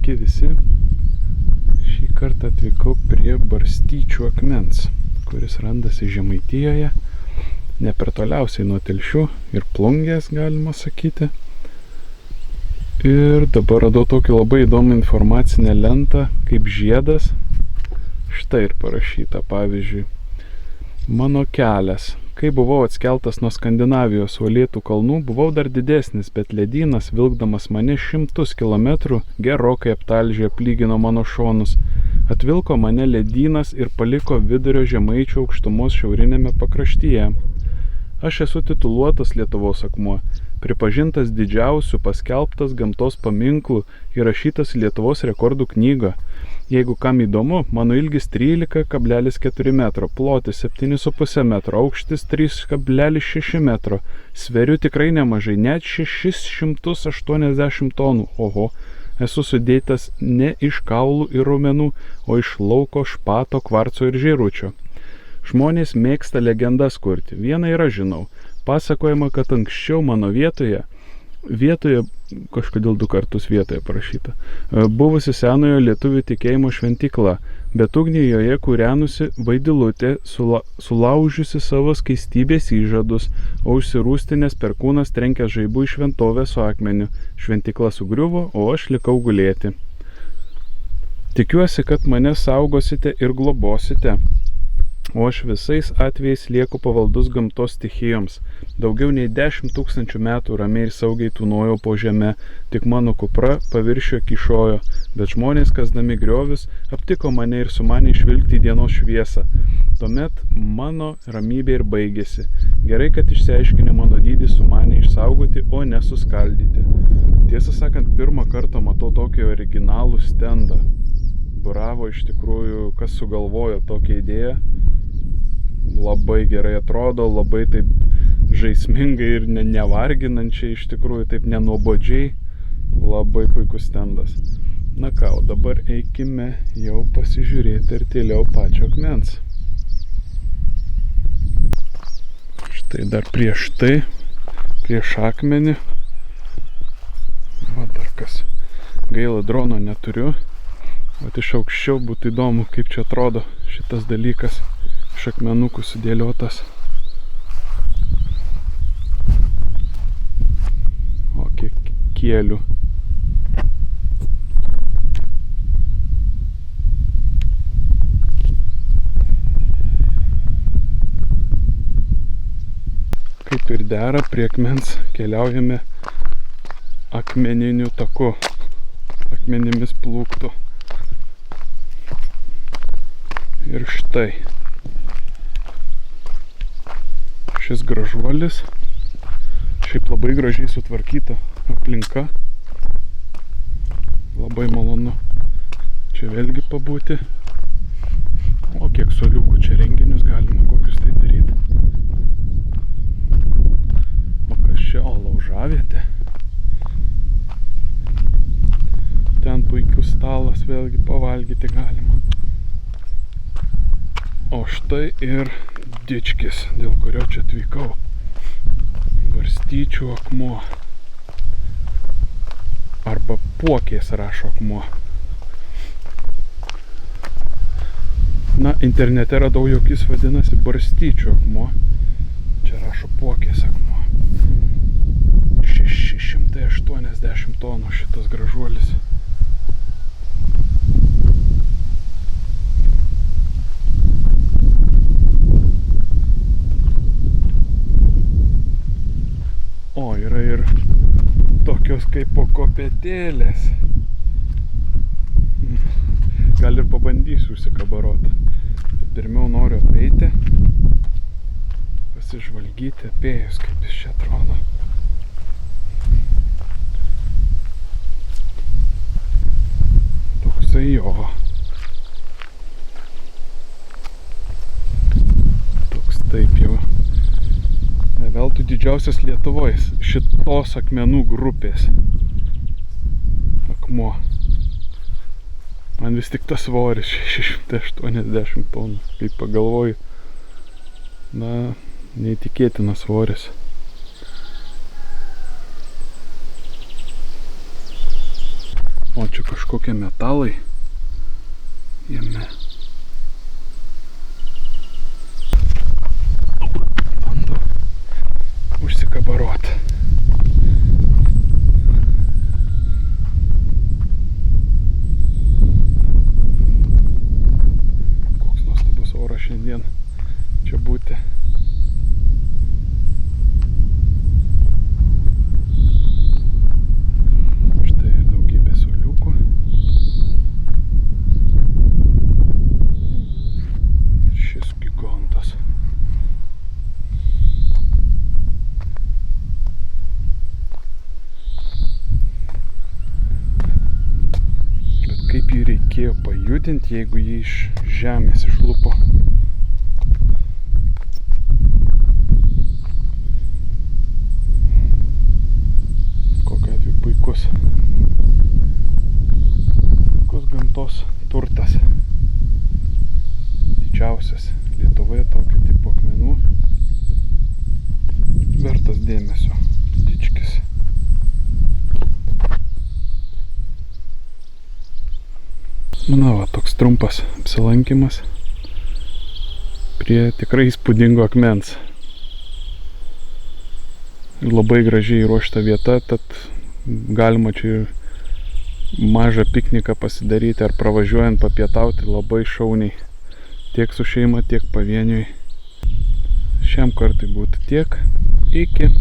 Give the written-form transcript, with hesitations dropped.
Sveiki visi. Šį kartą atvykau prie Barstyčių akmens, kuris randasi Žemaitijoje, ne per toliausiai nuo Telšių ir Plungės, galima sakyti. Ir dabar radau tokį labai įdomų informacinę lentą kaip žiedas. Štai ir parašyta, pavyzdžiui, mano kelias. Kai buvau atskeltas nuo Skandinavijos uolėtų kalnų, buvau dar didesnis, bet ledynas, vilkdamas mane 100 kilometrų, gerokai aptalžė, aplygino mano šonus. Atvilko mane ledynas ir paliko vidurio Žemaičių aukštumos šiaurinėme pakraštyje. Aš esu tituluotas Lietuvos akmuo, pripažintas didžiausiu, paskelbtas gamtos paminklu, įrašytas Lietuvos rekordų knygą. Jeigu kam įdomu, mano ilgis 13,4 metro, plotis 7,5 metro, aukštis 3,6 metro. Sveriu tikrai nemažai, net 680 tonų. Oho, esu sudėtas ne iš kaulų ir raumenų, o iš lauko, špato, kvarco ir žėručio. Žmonės mėgsta legendas kurti. Vieną yra žinau. Pasakojama, kad anksčiau mano vietoje, kažkodėl 2 kartus vietoje parašyta, buvusi senojo lietuvių tikėjimo šventykla, bet ugnį joje kūrenusi vaidilutė, sulaužiusi savo skaistybės įžadus, o užsirūstinės perkūnas trenkė žaibų į šventovę su akmeniu. Šventykla sugriuvo, o aš likau gulėti. Tikiuosi, kad mane saugosite ir globosite, o aš visais atvejais lieku pavaldus gamtos stichijoms. Daugiau nei 10 000 metų ramiai ir saugiai tūnojau po žeme, tik mano kupra paviršiuje kyšojo, bet žmonės kasdami griovius aptiko mane ir sumanė išvilkti į dienos šviesą. Tuomet mano ramybė ir baigėsi. Gerai, kad išsiaiškinę mano dydį sumanė išsaugoti, o ne suskaldyti. Tiesą sakant, pirmą kartą matau tokį originalų stendą. Bravo, iš tikrųjų, kas sugalvojo tokią idėją. Labai gerai atrodo, labai taip žaismingai ir nevarginančiai, iš tikrųjų taip nenuobodžiai. Labai puikus stendas. Na ką, o dabar eikime jau pasižiūrėti artėliau pačio akmens. Štai dar prieš tai, prieš akmenį. Va dar kas. Gaila, drono neturiu. Vat iš aukščiau būtų įdomu, kaip čia atrodo šitas dalykas, iš akmenukų sudėliotas. O kiek kielių. Kaip ir dera, prie akmens keliaujame akmeniniu taku, akmenimis plūktų. Ir štai šis gražuolis, šiaip labai gražiai sutvarkyta aplinka, labai malonu čia vėlgi pabūti. O kiek suoliukų čia renginius galima kokius tai daryti. O kas čia, o laužavietė. Ten puikus stalas, vėlgi pavalgyti galima. O štai ir dičkis, dėl kurio čia atvykau. Barstyčių akmuo. Arba Puokės rašo akmuo. Na, internete radau, jog jis vadinasi Barstyčių akmuo. Čia rašo Puokės akmuo. 680 tonų šitas gražuolis. O, yra ir tokios kaip po kopėtėlės. Gal ir pabandysiu užsikabaroti. Pirmiau noriu apeiti, pasižvalgyti apėjus, kaip jis čia atrodo. Toksai jo. Toks taip jau. Neveltui didžiausias Lietuvoje šitos akmenų grupės akmuo. Man vis tik tas svoris 680 tonų, kaip pagalvoju. Na, neįtikėtinas svoris. O Čia kažkokie metalai jame. Bando užsikabarot. Koks nuostabus oras šiandien čia būti. Kaip jį reikėjo pajudinti, jeigu jį iš žemės išlupo. Kokiu atveju puikus gamtos turtas. Didžiausias Lietuvoje tokio tipo akmenų. Vertas dėmesio. Dičkis. Na va, toks trumpas apsilankimas prie tikrai įspūdingo akmens. Labai gražiai įruošta vieta, tad galima čia mažą pikniką pasidaryti ar pravažiuojant papietauti labai šauniai. Tiek su šeima, tiek pavieniui. Šiam kartui būtų tiek. Iki.